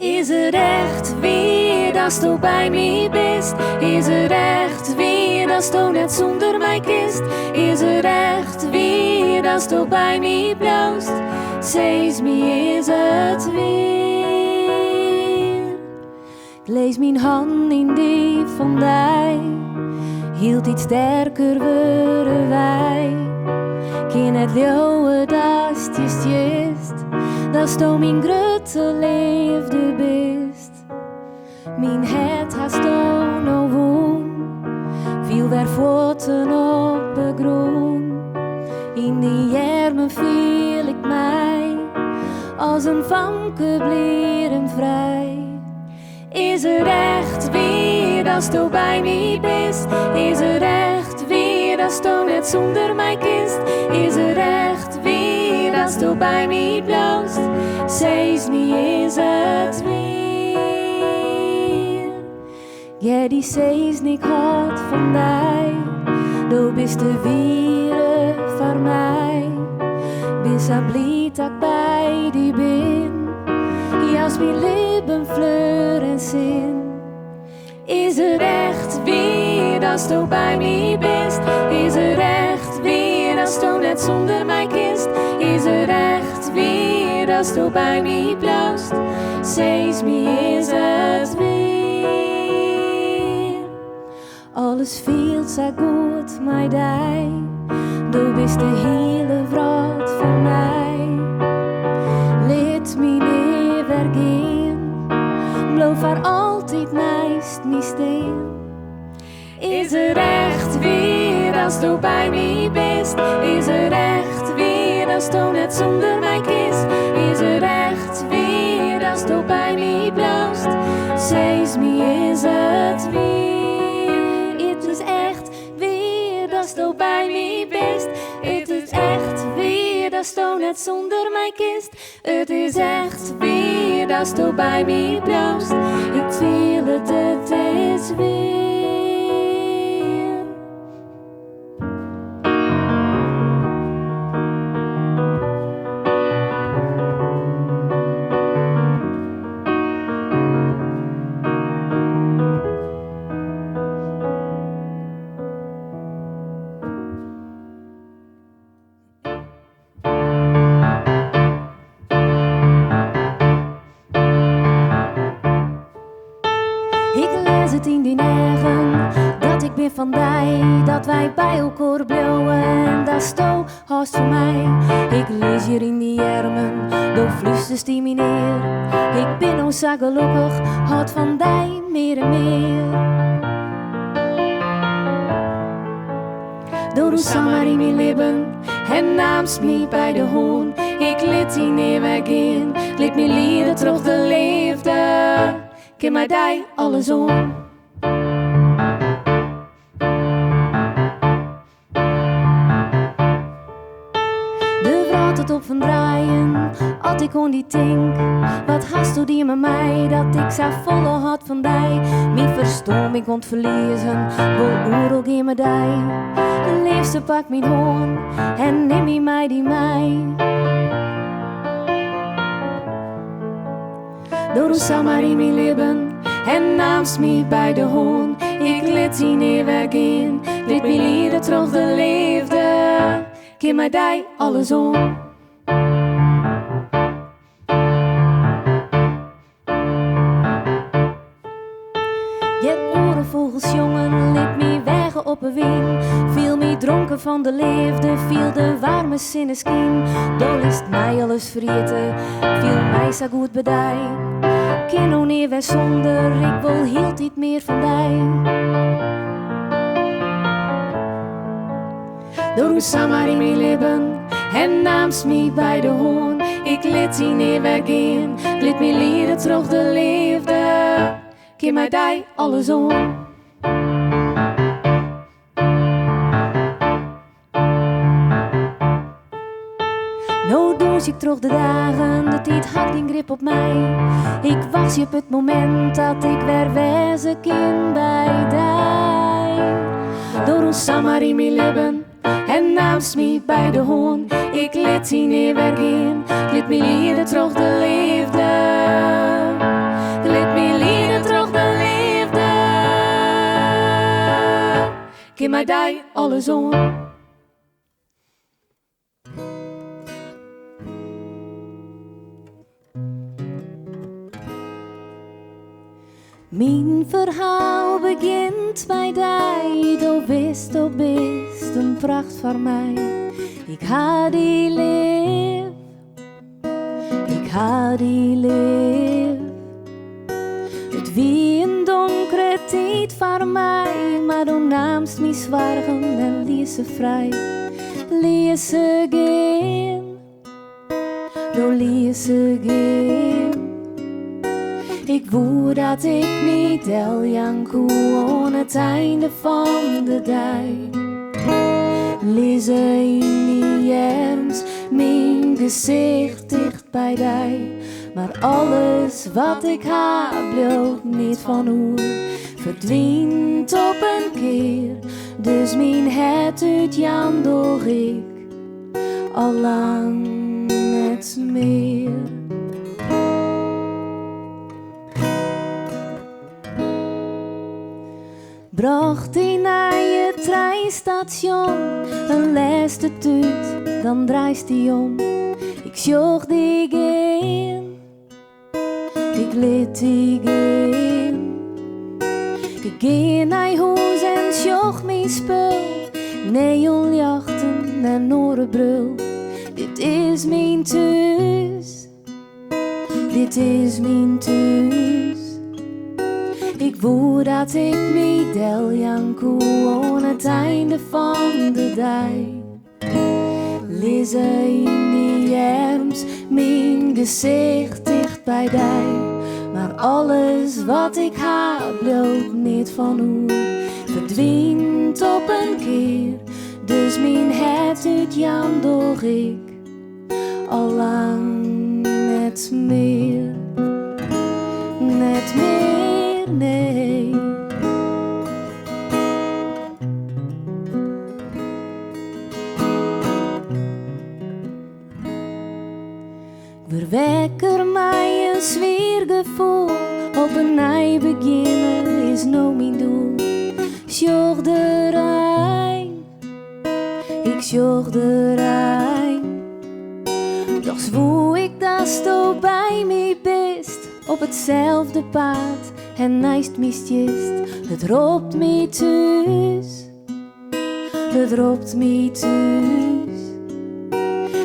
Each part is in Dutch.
Is het echt weer dat je bij mij bent? Is het echt weer dat je net zonder mij kist? Is het echt weer dat je bij mij bloost? Zeg me, is het weer? Ik lees mijn hand in die van mij, hield iets sterker worden wij. Ken het leeuwen dat je dat je mijn grote liefde bist. Mijn hart hast du nog woon, viel weer voeten op de grond. In die armen viel ik mij, als een vanke blieren vrij. Is er echt weer dat je bij mij bent? Is er echt weer dat je net zonder mij kist? Is er echt weer dat je bij mij bloost? Zeg me, is het weer? Ja, die zees niet hard van mij, du bist de wieren voor mij. Bis er blieb ik bij die bin, als mijn lippen fleur en zin. Is er echt weer dat je bij mij bent? Is er echt weer dat je net zonder mij kist? Is er echt weer dat je bij mij bloost? Zeg me, is het weer? Alles viel zo goed, my day. Du bist de hele wereld voor mij. Laat me niet vergeten, blijf voor altijd naast me staan. Is er echt weer als je bij mij bent? Is er echt weer als je net zonder mij kist? Is er echt weer als je bij mij bloost? Zeg me, is het weer? Het is echt weer dat je bij mij bent. Het is echt weer dat je net zonder mij kist. Het is echt weer dat je bij mij bloost. Ik voel het, het is weer. In die negen, dat ik ben van die, dat wij bij elkaar blijven en dat sto haast voor mij. Ik lees hier in die armen, door fluistert die meneer. Ik ben nou zo gelukkig, houd van die meer en meer. Door ons samen in mijn lippen en naamst me bij de hoon. Ik liet die neer weggaan, liet me lieden terug de liefde. Ken mij die alles om. Het op van draaien, als ik aan die denk. Wat hast du die met mij, dat ik zo volle had van die. Mijn verstoom ik kon verliezen, wil oorlog in me die. Liefste pak mijn hoorn en neem je mij die mij. Door ons samen in mijn lippen en naamst me bij de hoorn. Ik liet die neer weggaan, liet me lieden terug de liefde. Ken mij die alles om. Je orenvogels jongen, liet me wegen op een wien. Viel me dronken van de liefde, viel de warme zinneskin. Dol is mij alles vergeten, viel mij zo goed bedij. Ken nou niet weer zonder, ik wil hield niet meer van die. Door ons samen in mijn lippen en naamst me bij de hoorn. Ik liet die neer weggaan, liet me lieden terug de liefde. Ken mij die alles om. Nou doos ik terug de dagen, de tijd had geen grip op mij. Ik was je op het moment dat ik weer wezen kan bij die. Door ons samen in mijn lippen en naamst me bij de hoorn. Ik liet die neer weggaan, liet me lieden terug de liefde. mij die alles om. Mijn verhaal begint bij die, du bist een pracht voor mij. Ik ha die lief, ik ha die lief. Het wie een donkere tijd voor mij, maar du naamst mij zwargen en liet ze vrij. Liet ze gaan, du liet ze gaan. Ik wou dat ik niet Janneke aan het einde van de dag. Lise in die arms, mijn gezicht dicht bij die. Maar alles wat ik heb, bloot niet van oer. Verdwijnt op een keer, dus mijn het uit Jan door ik al lang het meer. Bracht hij naar je treinstation, een laatste tuut, dan draait hij om. Ik zocht die gaan, ik liet die gaan. Ik ging naar huis en zocht mijn spul, neonjachten en orenbrul. Dit is mijn thuis, dit is mijn thuis. Ik wou dat ik met Janneke aan het einde van de dag. Lise in die arms, mijn gezicht dicht bij die. Maar alles wat ik heb, bloot niet van oer. Verdwijnt op een keer, dus mijn het uit Jan door ik al lang net meer, net meer. Nee. We wekken mij een sfeergevoel, op een nieuw beginnen is nou mijn doel. Sjoch de Rijn, ik sjoch de Rijn. Doch zwoer ik dat sto bij mij best, op hetzelfde paard. En naast mistjest, het roept mij thuis, het roept mij thuis.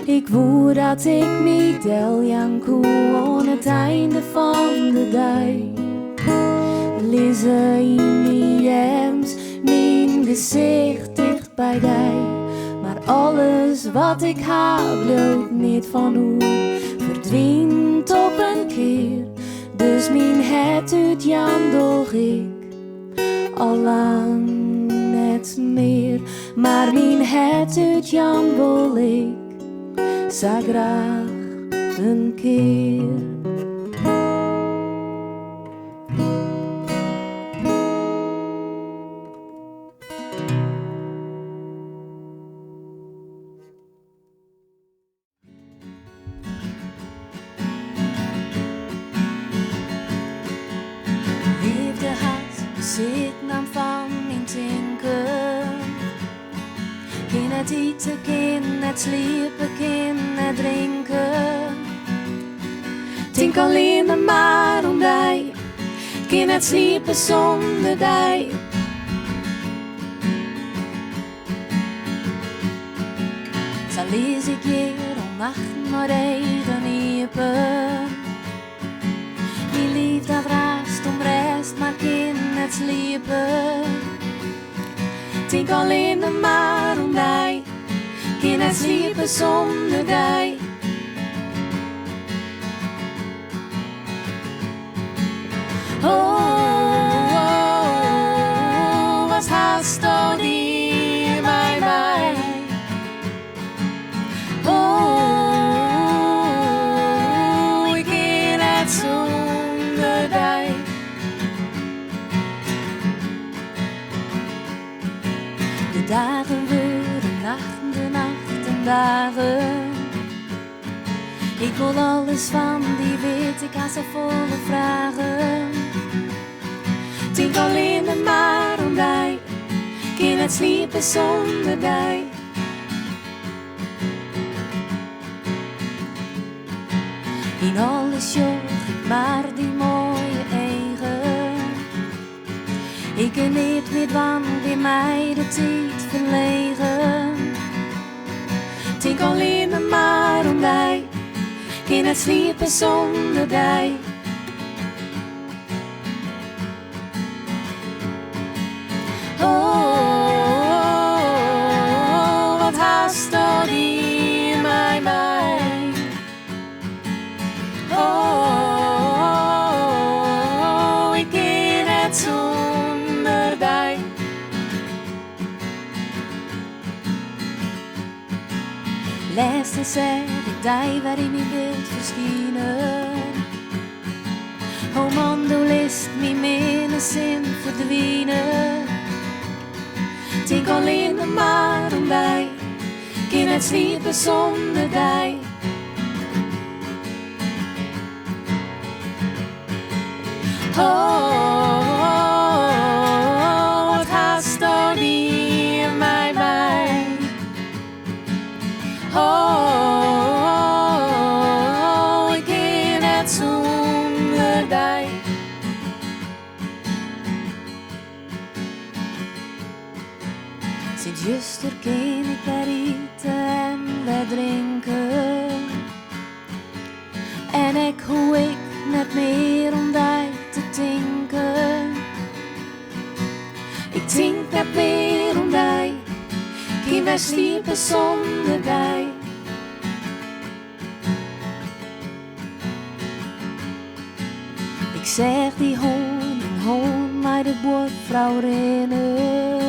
Ik wou dat ik met Janneke aan het einde van de dag. Lise in die arms, mijn gezicht dicht bij die. Maar alles wat ik heb, bloot niet van oer. Verdwijnt op een keer, dus mijn het uit Jan door ik al lang net meer. Maar mijn het uit Jan wil ik zo graag een keer. Zitten aan van mijn tinken. Geen het eten, geen het sliepen, geen het drinken. Tink alleen maar om die, geen het sliepen zonder die. Zo lees ik hier om nachten maar eigen niepen. Die liefde raast om rest, maar kind het sliepen. Tink alleen maar om die, kind het sliepen zonder die. Oh, was haast al die bij mij. Oh, ik ken het zonder die. De dagen worden nachten, de nachten dagen. Ik wil alles van die weet, ik had zo volle vragen. Tink alleen maar om die, kind net sliepen zonder dij. In alles joch ik maar die mooie eigen. Ik ken niet meer wanneer bij mij de tijd verlegen. Denk alleen maar om mij, kan net sliepen zonder dij. Oh, wat haast al in mij bij. Oh, ik kan het zonder dij. Laatst zei ik dij waarin mijn beeld verschijnen. Oh man, du list mij minnesin verdwijnen. Denk alleen maar om dij, kan het sliepen zonder dij. Oh, wat haast al in mij bij. Oh, ik kan het zonder dij. Sinds juster ken ik bij eten en bij drinken. En ik hoe ik net meer om dij te denken. Ik denk net meer om dij, kan wij sliepen zonder dij. Ik zeg die hoon maar de boervrouw rennen.